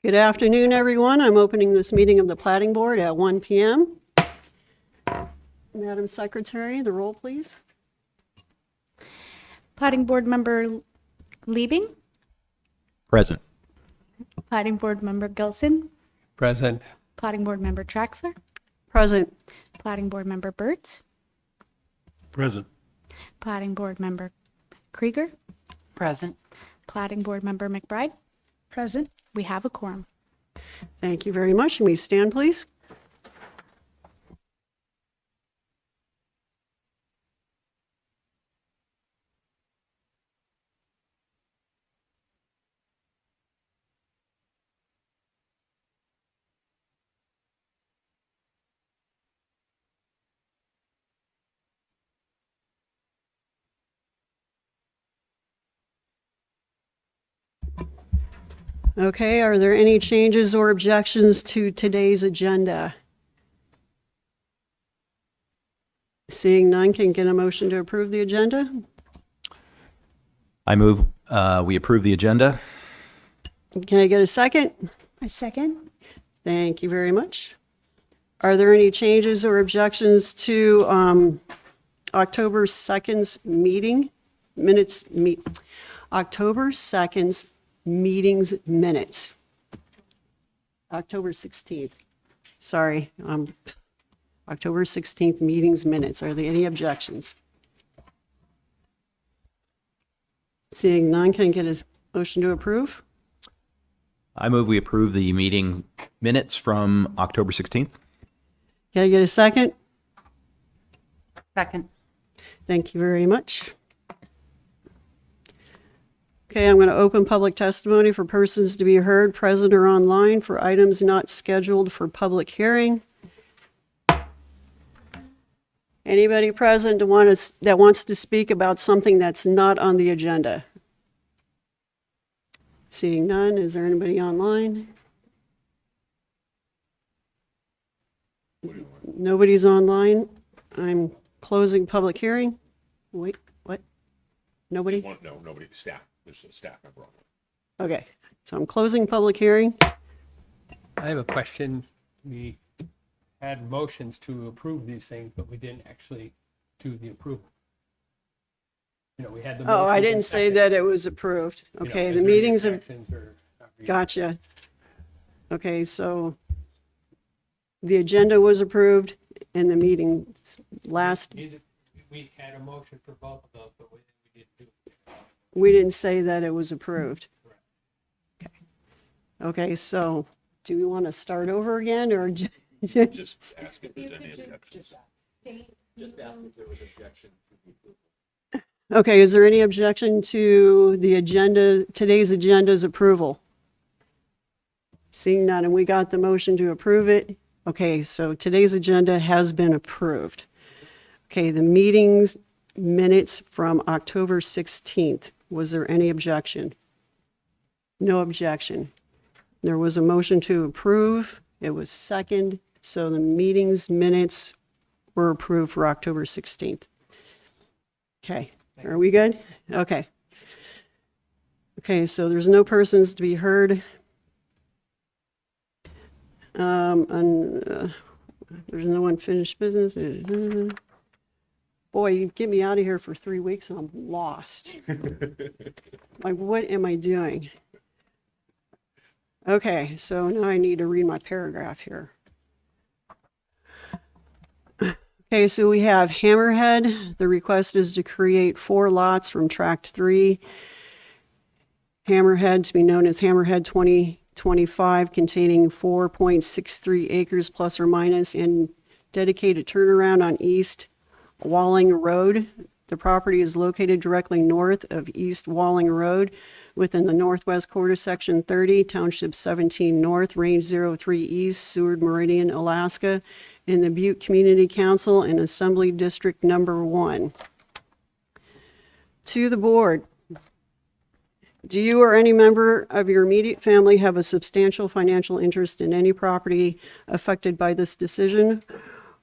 Good afternoon, everyone. I'm opening this meeting of the Platting Board at 1 p.m. Madam Secretary, the roll, please. Platting Board Member Liebing, Present. Platting Board Member Gilson, Present. Platting Board Member Traxler, Present. Platting Board Member Burtz, Present. Platting Board Member Krieger, Present. Platting Board Member McBride. Present. We have a quorum. Thank you very much. Can we stand, please? Okay, are there any changes or objections to today's agenda? Seeing none, can I get a motion to approve the agenda? I move we approve the agenda. Can I get a second? A second. Thank you very much. Are there any changes or objections to October 2nd's October 2nd's meetings minutes? October 16th. Sorry, October 16th meetings minutes. Are there any objections? Seeing none, can I get a motion to approve? I move we approve the meeting minutes from October 16th. Can I get a second? Second. Thank you very much. Okay, I'm going to open public testimony for persons to be heard, present or online, for items not scheduled for public hearing. Anybody present that wants to speak about something that's not on the agenda? Seeing none, is there anybody online? Nobody's online. I'm closing public hearing. Wait, what? Nobody? No, nobody, staff, there's a staff member on it. Okay, so I'm closing public hearing. I have a question. We had motions to approve these things, but we didn't actually do the approval. You know, we had the. Oh, I motions didn't and say seconds. that it was approved. You know, Okay, is the there any meetings have, objections or not reasons? gotcha. Okay, so the agenda was approved and the meeting last, We had a motion for both of those, but we didn't do it. we didn't say that it was approved. Okay. Okay, so do we want to start over again or? Just ask if there's any objections. Okay, is there any objection to the agenda, today's agenda's approval? Seeing none, and we got the motion to approve it. Okay, so today's agenda has been approved. Okay, the meetings minutes from October 16th, was there any objection? No objection. There was a motion to approve, it was second, so the meetings minutes were approved for October 16th. Okay, are we good? Okay. Okay, so there's no persons to be heard. There's no unfinished business. Boy, you get me out of here for 3 weeks and I'm lost. Like, what am I doing? Okay, so now I need to read my paragraph here. Okay, so we have Hammerhead. The request is to create 4 lots from Tract 3. Hammerhead, to be known as Hammerhead 2025, containing 4.63 acres plus or minus, and dedicated turnaround on East Walling Road. The property is located directly north of East Walling Road within the northwest quarter, section 30, township 17 north, range 03 east, Seward Meridian, Alaska, in the Butte Community Council and Assembly District Number 1. To the board, do you or any member of your immediate family have a substantial financial interest in any property affected by this decision,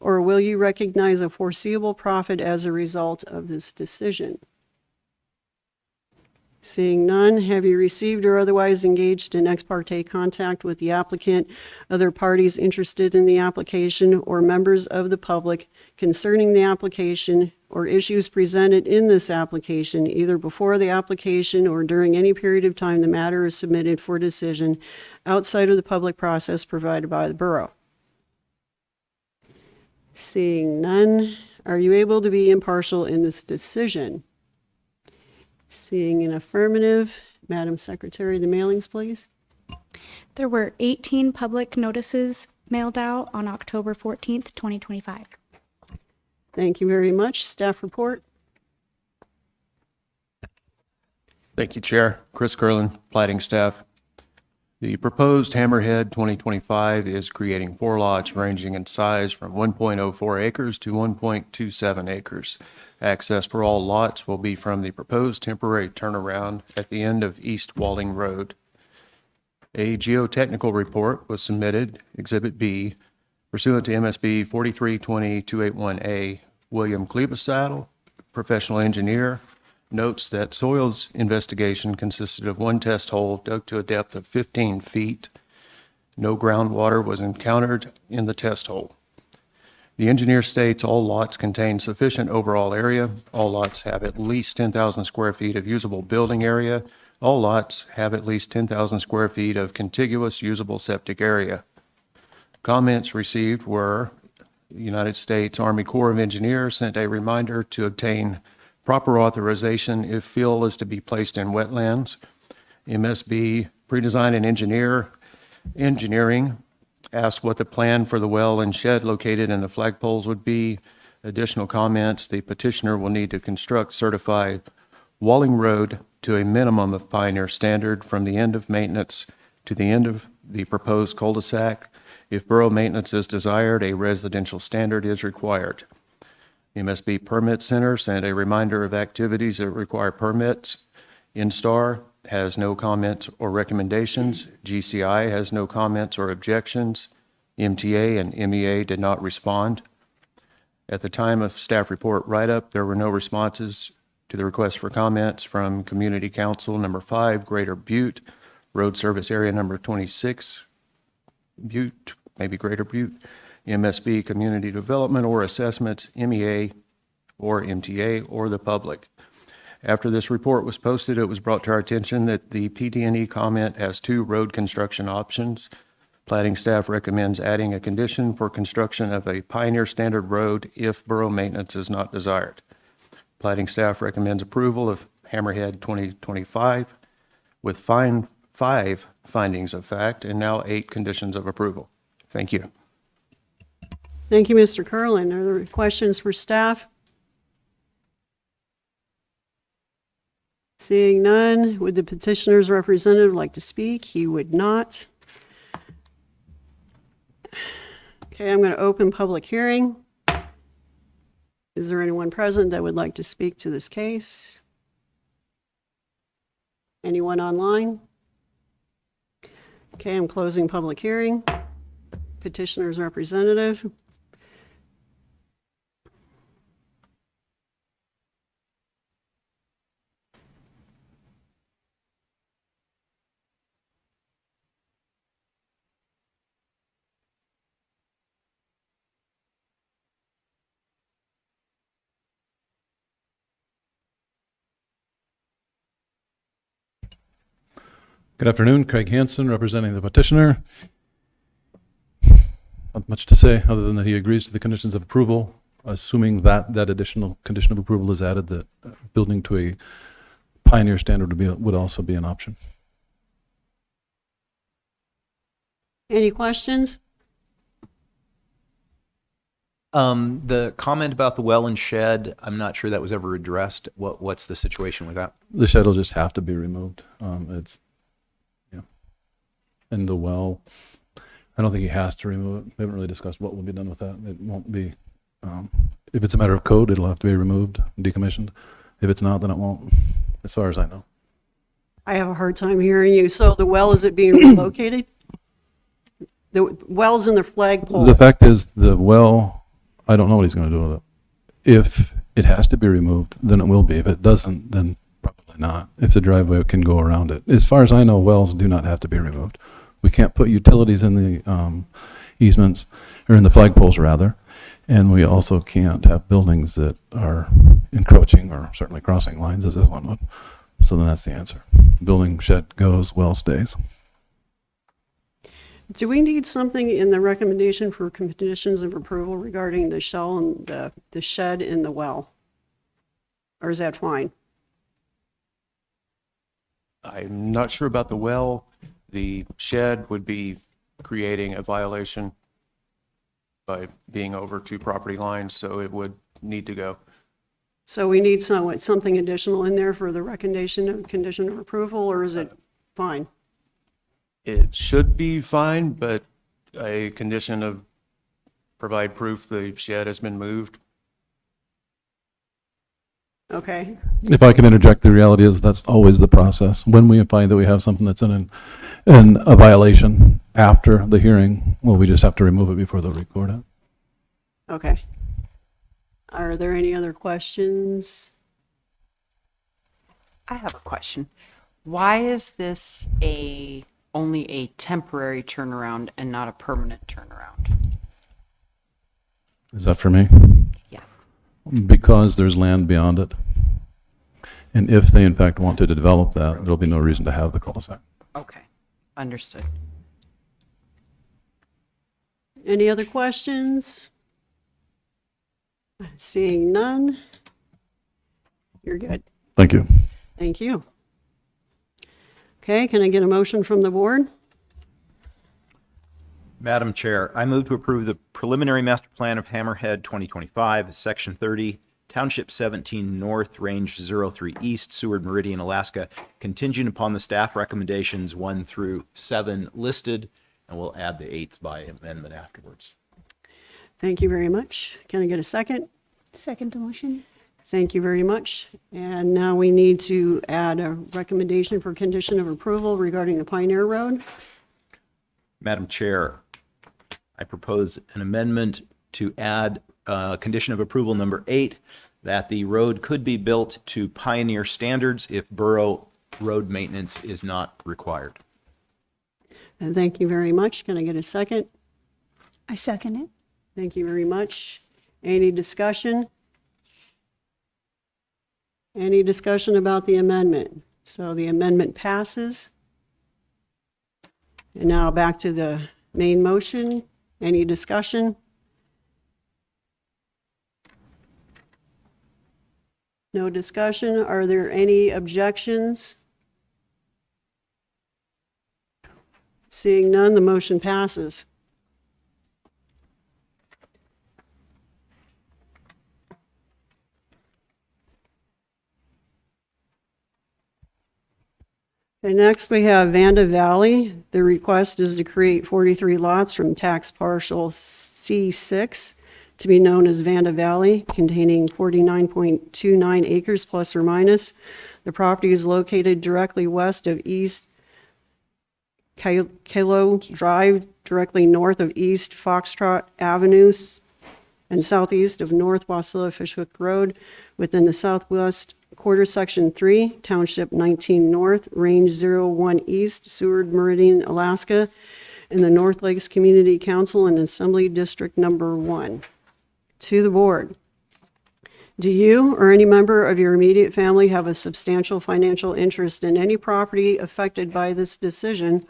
or will you recognize a foreseeable profit as a result of this decision? Seeing none, have you received or otherwise engaged in ex parte contact with the applicant, other parties interested in the application, or members of the public concerning the application or issues presented in this application, either before the application or during any period of time the matter is submitted for decision outside of the public process provided by the borough? Seeing none, are you able to be impartial in this decision? Seeing an affirmative, Madam Secretary, the mailings, please. There were 18 public notices mailed out on October 14th, 2025. Thank you very much. Staff report. Thank you, Chair. Chris Curlin, Platting staff. The proposed Hammerhead 2025 is creating 4 lots ranging in size from 1.04 acres to 1.27 acres. Access for all lots will be from the proposed temporary turnaround at the end of East Walling Road. A geotechnical report was submitted, Exhibit B, pursuant to MSB 4320281A. William Klebesaddle, professional engineer, notes that soils investigation consisted of 1 test hole dug to a depth of 15 feet. No groundwater was encountered in the test hole. The engineer states all lots contain sufficient overall area. All lots have at least 10,000 square feet of usable building area. All lots have at least 10,000 square feet of contiguous usable septic area. Comments received were United States Army Corps of Engineers sent a reminder to obtain proper authorization if fill is to be placed in wetlands. MSB Pre-Design and Engineering asked what the plan for the well and shed located in the flagpoles would be. Additional comments, the petitioner will need to construct certified Walling Road to a minimum of Pioneer standard from the end of maintenance to the end of the proposed cul-de-sac. If borough maintenance is desired, a residential standard is required. MSB Permit Center sent a reminder of activities that require permits. Instar has no comments or recommendations. GCI has no comments or objections. MTA and MEA did not respond. At the time of staff report write-up, there were no responses to the request for comments from Community Council number 5, Greater Butte, Road Service Area number 26, Butte, maybe Greater Butte, MSB Community Development or Assessments, MEA or MTA, or the public. After this report was posted, it was brought to our attention that the PD&E comment has 2 road construction options. Platting staff recommends adding a condition for construction of a Pioneer Standard road if borough maintenance is not desired. Platting staff recommends approval of Hammerhead 2025 with 5 findings of fact and now 8 conditions of approval. Thank you. Thank you, Mr. Curlin. Are there questions for staff? Seeing none, would the petitioner's representative like to speak? He would not. Okay, I'm going to open public hearing. Is there anyone present that would like to speak to this case? Anyone online? Okay, I'm closing public hearing. Petitioner's representative. Good afternoon, Craig Hansen, representing the petitioner. Not much to say, other than that he agrees to the conditions of approval, assuming that that additional condition of approval is added, that building to a Pioneer standard would also be an option. Any questions? The comment about the well and shed, I'm not sure that was ever addressed. What's the situation with that? The shed will just have to be removed. And the well, I don't think he has to remove it. We haven't really discussed what will be done with that. It won't be, if it's a matter of code, it'll have to be removed and decommissioned. If it's not, then it won't, as far as I know. I have a hard time hearing you. So the well, is it being relocated? The well's in the flagpole. The fact is, the well, I don't know what he's going to do with it. If it has to be removed, then it will be. If it doesn't, then probably Absolutely not, if the driveway can go around it. As far as I know, wells do not have to be removed. We can't put utilities in the easements, or in the flagpoles rather, and we also can't have buildings that are encroaching or certainly crossing lines, as this one would. So then that's the answer. Building shed goes, well stays. Do we need something in the recommendation for conditions of approval regarding the shell and the shed in the well? Or is that fine? I'm not sure about the well. The shed would be creating a violation by being over 2 property lines, so it would need to go. So we need something additional in there for the recommendation of condition of approval, or is it fine? It should be fine, but a condition of provide proof the shed has been moved. Okay, If I can interject, the reality is that's always the process. When we find that we have something that's in a violation after the hearing, well, we just have to remove it before they'll record it. okay. Are there any other questions? I have a question. Why is this only a temporary turnaround and not a permanent turnaround? Is that for me? Yes. Because there's land beyond it. And if they in fact wanted to develop that, there'll be no reason to have the cul-de-sac. Okay, understood. Any other questions? Seeing none. You're good. Thank you. Thank you. Okay, can I get a motion from the board? Madam Chair, I move to approve the preliminary master plan of Hammerhead 2025, Section 30, Township 17 North, Range 03 East, Seward Meridian, Alaska, contingent upon the staff recommendations 1 through 7 listed, and we'll add the 8th by amendment afterwards. Thank you very much. Can I get a second? Second the motion. Thank you very much. And now we need to add a recommendation for condition of approval regarding the Pioneer Road. Madam Chair, I propose an amendment to add condition of approval number 8, that the road could be built to Pioneer standards if borough road maintenance is not required. And thank you very much. Can I get a second? I second it. Thank you very much. Any discussion? Any discussion about the amendment? So the amendment passes. And now back to the main motion. Any discussion? No discussion. Are there any objections? Seeing none, the motion passes. And next we have Vanda Valley. The request is to create 43 lots from tax parcel C6 to be known as Vanda Valley, containing 49.29 acres plus or minus. The property is located directly west of East Kilo Drive, directly north of East Foxtrot Avenue, and southeast of North Wasilla Fishhook Road, within the southwest quarter section 3, Township 19 North, Range 01 East, Seward Meridian, Alaska, in the North Lakes Community Council and Assembly District Number 1. To the board. Do you or any member of your immediate family have a substantial financial interest in any property affected by this decision,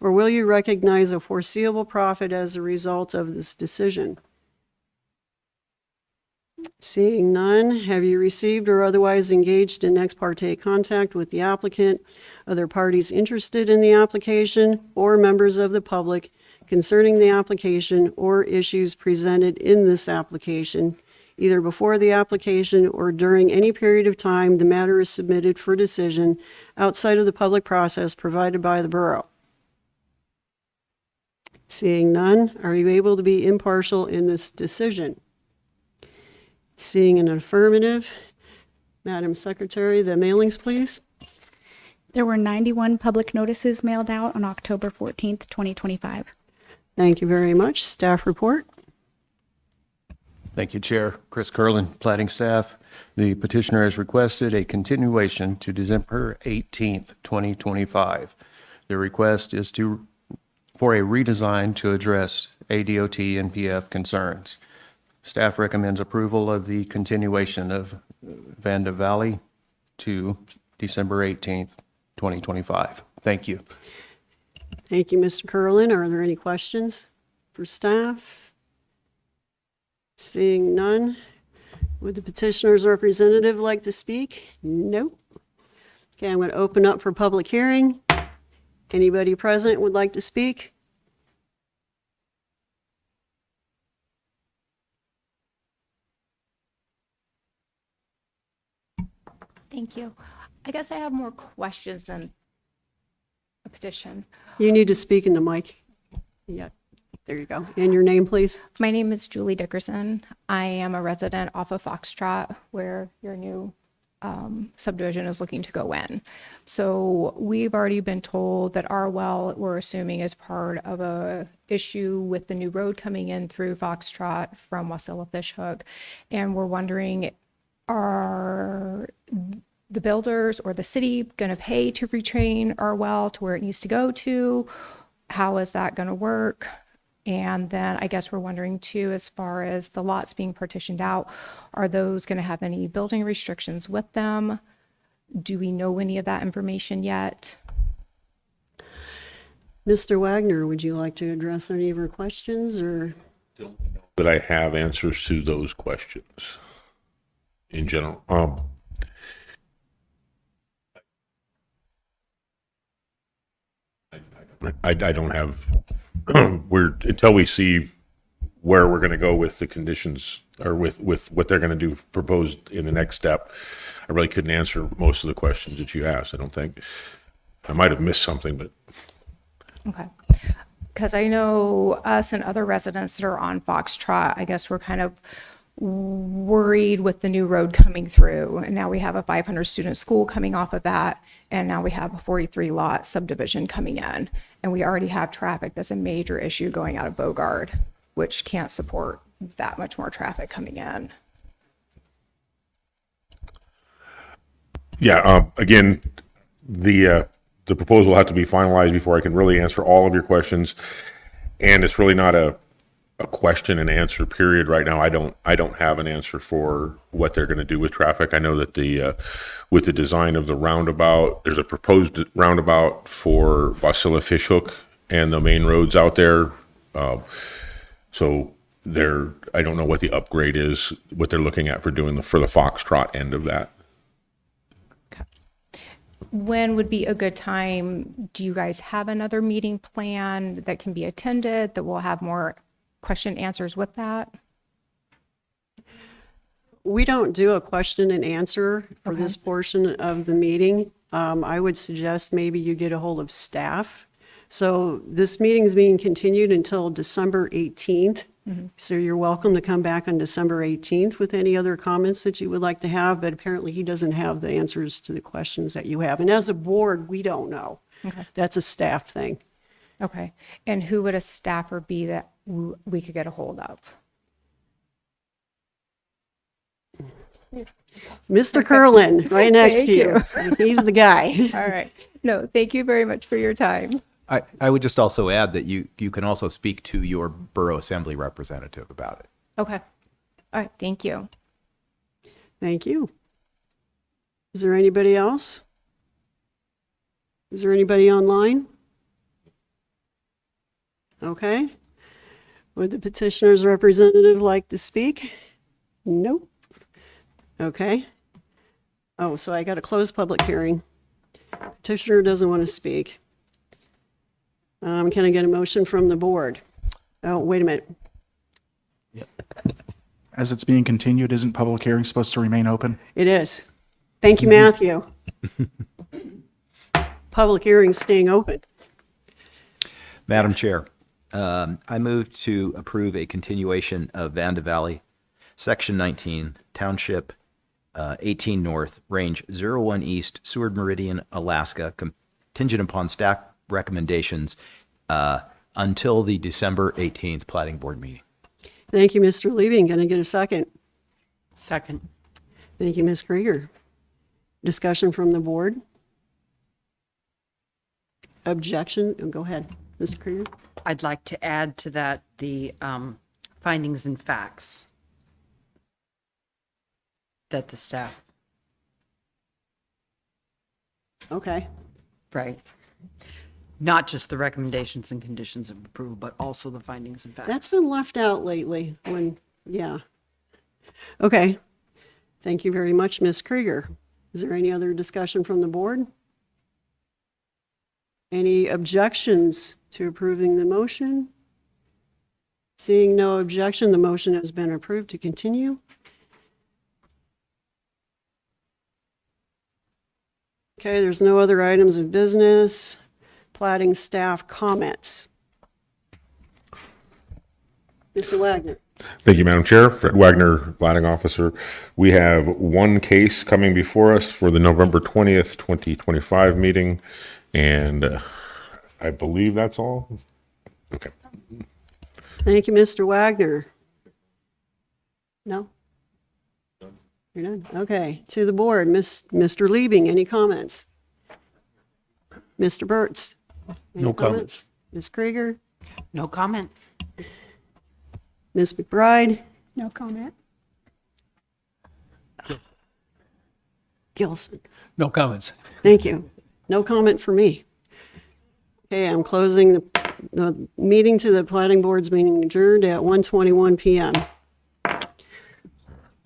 or will you recognize a foreseeable profit as a result of this decision? Seeing none, have you received or otherwise engaged in ex parte contact with the applicant, other parties interested in the application, or members of the public concerning the application or issues presented in this application, either before the application or during any period of time the matter is submitted for decision outside of the public process provided by the borough? Seeing none, are you able to be impartial in this decision? Seeing an affirmative, Madam Secretary, the mailings, please. There were 91 public notices mailed out on October 14th, 2025. Thank you very much. Staff report. Thank you, Chair. Chris Curlin, Platting Staff. The petitioner has requested a continuation to December 18th, 2025. The request is for a redesign to address ADOT and PF concerns. Staff recommends approval of the continuation of Vanda Valley to December 18th, 2025. Thank you. Thank you, Mr. Curlin. Are there any questions for staff? Seeing none. Would the petitioner's representative like to speak? Nope. Okay, I'm going to open up for public hearing. Anybody present would like to speak? Thank you. I guess I have more questions than a petition. You need to speak in the mic. Yeah, there you go. And your name, please? My name is Julie Dickerson. I am a resident off of Foxtrot, where your new subdivision is looking to go in. So we've already been told that our well, we're assuming, is part of a issue with the new road coming in through Foxtrot from Wasilla Fishhook. And we're wondering, are the builders or the city going to pay to retrain our well to where it needs to go to? How is that going to work? And then I guess we're wondering too, as far as the lots being partitioned out, are those going to have any building restrictions with them? Do we know any of that information yet? Mr. Wagner, would you like to address any of her questions or? That I have answers to those questions in general. I don't have, until we see where we're going to go with the conditions or with what they're going to do proposed in the next step, I really couldn't answer most of the questions that you asked. I don't think. I might have missed something, but. Okay. Because I know us and other residents that are on Foxtrot, I guess we're kind of worried with the new road coming through. And now we have a 500 student school coming off of that. And now we have a 43 lot subdivision coming in. And we already have traffic that's a major issue going out of Bogard, which can't support that much more traffic coming in. Yeah, again, the proposal will have to be finalized before I can really answer all of your questions. And it's really not a question and answer period right now. I don't have an answer for what they're going to do with traffic. I know that with the design of the roundabout, there's a proposed roundabout for Wasilla Fishhook and the main roads out there. So I don't know what the upgrade is, what they're looking at for doing for the Foxtrot end of that. When would be a good time? Do you guys have another meeting planned that can be attended, that will have more question answers with that? We don't do a question and answer for this portion of the meeting. I would suggest maybe you get a hold of staff. So this meeting is being continued until December 18th. So you're welcome to come back on December 18th with any other comments that you would like to have, but apparently he doesn't have the answers to the questions that you have. And as a board, we don't know. Okay. That's a staff thing. Okay. And who would a staffer be that we could get a hold of? Mr. Curlin, right next Thank to you. He's the guy. All right. No, thank you very much for your time. I would just also add that you can also speak to your borough assembly representative about it. Okay. All right. Thank you. Thank you. Is there anybody else? Is there anybody online? Okay. Would the petitioner's representative like to speak? Nope. Okay. Oh, so I got to close public hearing. Petitioner doesn't want to speak. Can I get a motion from the board? Oh, wait a minute. As it's being continued, isn't public hearing supposed to remain open? It is. Thank you, Matthew. Public hearing's staying open. Madam Chair, I move to approve a continuation of Vanda Valley, Section 19, Township 18 North, Range 01 East, Seward Meridian, Alaska, contingent upon staff recommendations until the December 18th Platting Board meeting. Thank you, Mr. Levy. Going to get a second. Second. Thank you, Ms. Krieger. Discussion from the board? Objection? Oh, go ahead, Mr. Krieger. I'd like to add to that the findings and facts that the staff, Okay. right? Not just the recommendations and conditions of approval, but also the findings and facts. That's been left out lately when, yeah. Okay. Thank you very much, Ms. Krieger. Is there any other discussion from the board? Any objections to approving the motion? Seeing no objection, the motion has been approved to continue. Okay, there's no other items of business. Platting staff comments. Mr. Wagner. Thank you, Madam Chair. Fred Wagner, Platting Officer. We have one case coming before us for the November 20th, 2025 meeting, and I believe that's all. Okay. Thank you, Mr. Wagner. No? You're done? Okay. To the board, Mr. Liebing, any comments? Mr. Burtz? Any No comments. Ms. Krieger? No comment. Ms. McBride? No comment. Gilson? No comments. Thank you. No comment for me. Okay, I'm closing the meeting to the planning board's meeting adjourned at 1:21 PM.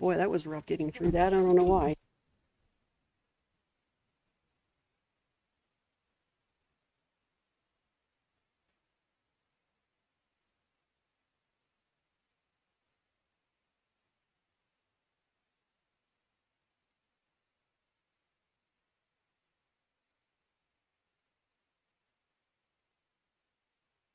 Boy, that was rough getting through that. I don't know why.